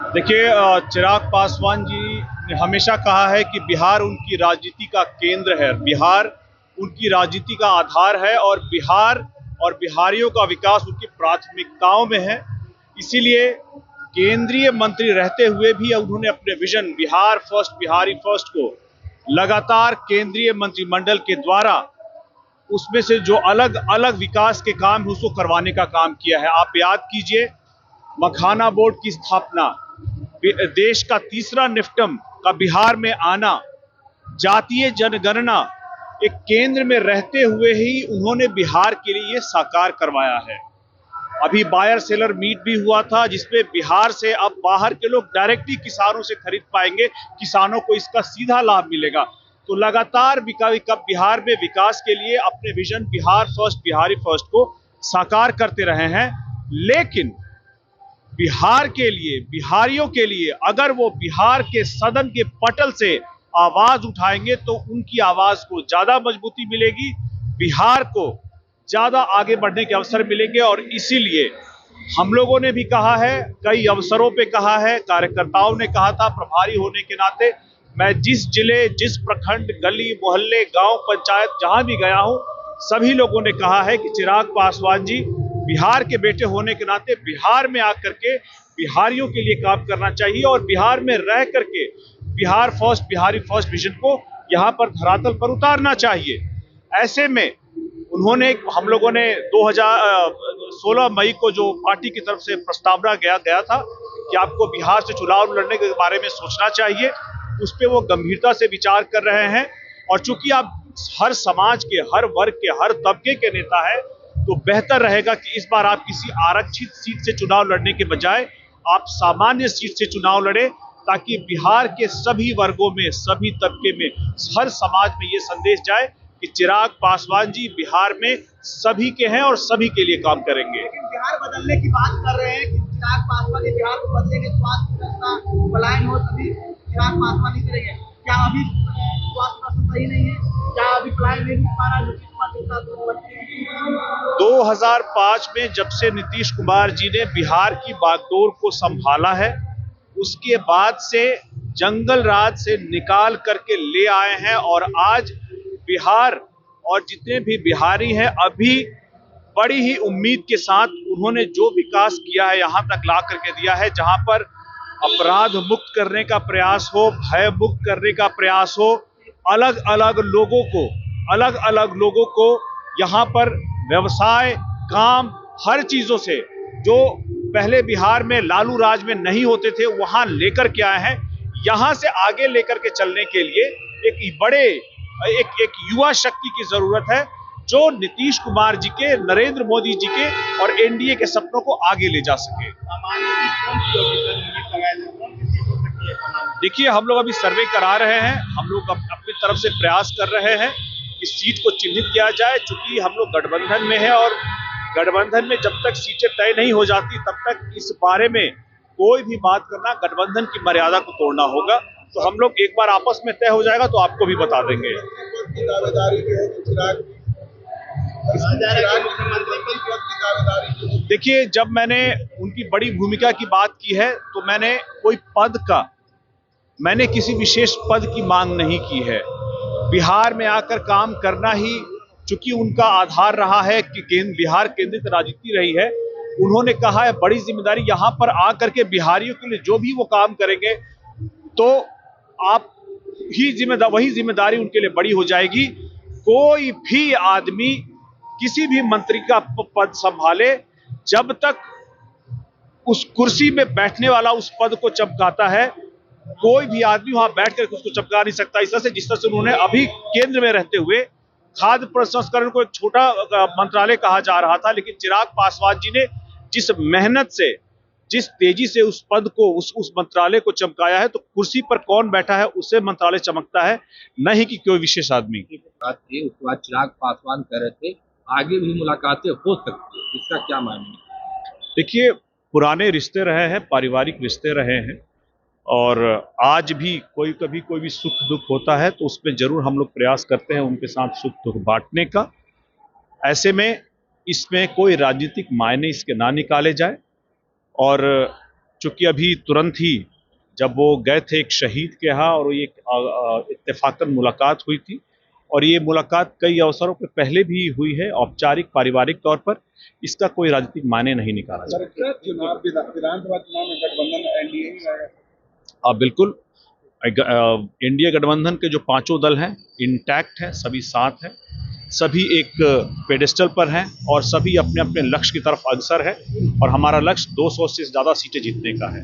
देखिए, चिराग पासवान जी ने हमेशा कहा है कि बिहार उनकी राजनीति का केंद्र है, बिहार उनकी राजनीति का आधार है और बिहार और बिहारियों का विकास उनकी प्राथमिकताओं में है। इसीलिए केंद्रीय मंत्री रहते हुए भी उन्होंने अपने vision Bihar first, Bihari first को लगातार केंद्रीय मंत्रिमंडल के द्वारा उसमें से जो अलग अलग विकास के काम है उसको करवाने का काम किया है। आप याद कीजिए, मखाना बोर्ड की स्थापना, देश का तीसरा निफ्टम का बिहार में आना, जातीय जनगणना, एक केंद्र में रहते हुए ही उन्होंने बिहार के लिए ये साकार करवाया है। अभी बायर सेलर मीट भी हुआ था जिसमें बिहार से अब बाहर के लोग डायरेक्टली किसानों से खरीद पाएंगे, किसानों को इसका सीधा लाभ मिलेगा। तो लगातार बिहार में विकास के लिए अपने vision Bihar first, Bihari first को साकार करते रहे हैं। लेकिन बिहार के लिए, बिहारियों के लिए अगर वो बिहार के सदन के पटल से आवाज उठाएंगे तो उनकी आवाज को ज्यादा मजबूती मिलेगी, बिहार को ज्यादा आगे बढ़ने के अवसर मिलेंगे। और इसीलिए हम लोगों ने भी कहा है, कई अवसरों पे कहा है, कार्यकर्ताओं ने कहा था, प्रभारी होने के नाते मैं जिस जिले, जिस प्रखंड, गली मोहल्ले, गांव पंचायत जहां भी गया हूं, सभी लोगों ने कहा है कि चिराग पासवान जी बिहार के बेटे होने के नाते बिहार में आकर के बिहारियों के लिए काम करना चाहिए और बिहार में रह करके Bihar first, Bihari first vision को यहां पर धरातल पर उतारना चाहिए। ऐसे में उन्होंने, हम लोगों ने 2016 मई को जो पार्टी की तरफ से प्रस्तावना गया था कि आपको बिहार से चुनाव लड़ने के बारे में सोचना चाहिए, उस पर वो गंभीरता से विचार कर रहे हैं। और चूंकि आप हर समाज के, हर वर्ग के, हर तबके के नेता है, तो बेहतर रहेगा कि इस बार आप किसी आरक्षित सीट से चुनाव लड़ने के बजाय आप सामान्य सीट से चुनाव लड़े, ताकि बिहार के सभी वर्गों में, सभी तबके में, हर समाज में ये संदेश जाए कि चिराग पासवान जी बिहार में सभी के हैं और सभी के लिए काम करेंगे। बिहार बदलने की बात कर रहे हैं कि चिराग पासवान जी बिहार को बदलेंगे, स्वास्थ्य व्यवस्था पलायन हो तभी चिराग पासवान ही करेंगे। क्या अभी स्वास्थ्य व्यवस्था सही नहीं है? क्या अभी पलायन नहीं हो पा रहा? 2005 में जब से नीतीश कुमार जी ने बिहार की बागडोर को संभाला है, उसके बाद से जंगल राज से निकाल करके ले आए हैं और आज बिहार और जितने भी बिहारी हैं अभी बड़ी ही उम्मीद के साथ उन्होंने जो विकास किया है यहां तक ला करके दिया है, जहां पर अपराध मुक्त करने का प्रयास हो, भय मुक्त करने का प्रयास हो, अलग अलग लोगों को यहां पर व्यवसाय, काम, हर चीजों से जो पहले बिहार में लालू राज में नहीं होते थे वहां लेकर के आए हैं। यहां से आगे लेकर के चलने के लिए एक युवा शक्ति की जरूरत है जो नीतीश कुमार जी के, नरेंद्र मोदी जी के और एनडीए के सपनों को आगे ले जा सके। देखिए, हम लोग अभी सर्वे करा रहे हैं, हम लोग अपनी तरफ से प्रयास कर रहे हैं कि सीट को चिन्हित किया जाए। चूंकि हम लोग गठबंधन में हैं और गठबंधन में जब तक सीटें तय नहीं हो जाती तब तक इस बारे में कोई भी बात करना गठबंधन की मर्यादा को तोड़ना होगा। तो हम लोग एक बार आपस में तय हो जाएगा तो आपको भी बता देंगे। देखिए, जब मैंने उनकी बड़ी भूमिका की बात की है तो मैंने किसी विशेष पद की मांग नहीं की है। बिहार में आकर काम करना ही चूंकि उनका आधार रहा है कि बिहार केंद्रित राजनीति रही है, उन्होंने कहा है बड़ी जिम्मेदारी यहां पर आकर के बिहारियों के लिए जो भी वो काम करेंगे तो आप वही जिम्मेदारी उनके लिए बड़ी हो जाएगी। कोई भी आदमी किसी भी मंत्री का पद संभाले, जब तक उस कुर्सी में बैठने वाला उस पद को चमकाता है, कोई भी आदमी वहां बैठ कर उसको चमका नहीं सकता। इस तरह से, जिस तरह से उन्होंने अभी केंद्र में रहते हुए खाद्य प्रसंस्करण को एक छोटा मंत्रालय कहा जा रहा था, लेकिन चिराग पासवान जी ने जिस मेहनत से, जिस तेजी से उस पद को, उस मंत्रालय को चमकाया है, तो कुर्सी पर कौन बैठा है उससे मंत्रालय चमकता है, नहीं कि कोई विशेष आदमी। बात थी, उसके बाद चिराग पासवान कह रहे थे आगे भी मुलाकातें हो सकती है, इसका क्या मानना? देखिए, पुराने रिश्ते रहे हैं, पारिवारिक रिश्ते रहे हैं और आज भी कभी कोई भी सुख दुख होता है तो उसमें जरूर हम लोग प्रयास करते हैं उनके साथ सुख दुख बांटने का। ऐसे में इसमें कोई राजनीतिक मायने इसके ना निकाले जाए और चूँकि अभी तुरंत ही जब वो गए थे एक शहीद के यहाँ और ये इत्तेफाकन मुलाकात हुई थी, और ये मुलाकात कई अवसरों पर पहले भी हुई है, औपचारिक पारिवारिक तौर पर। इसका कोई राजनीतिक मायने नहीं निकाला जा सकता। विधानसभा चुनाव में गठबंधन एनडीए ही रहेगा। बिल्कुल, इंडिया गठबंधन के जो पांचों दल हैं इंटैक्ट है, सभी साथ हैं, सभी एक पेडेस्टल पर हैं और सभी अपने अपने लक्ष्य की तरफ अग्रसर है, और हमारा लक्ष्य 200 से ज़्यादा सीटें जीतने का है।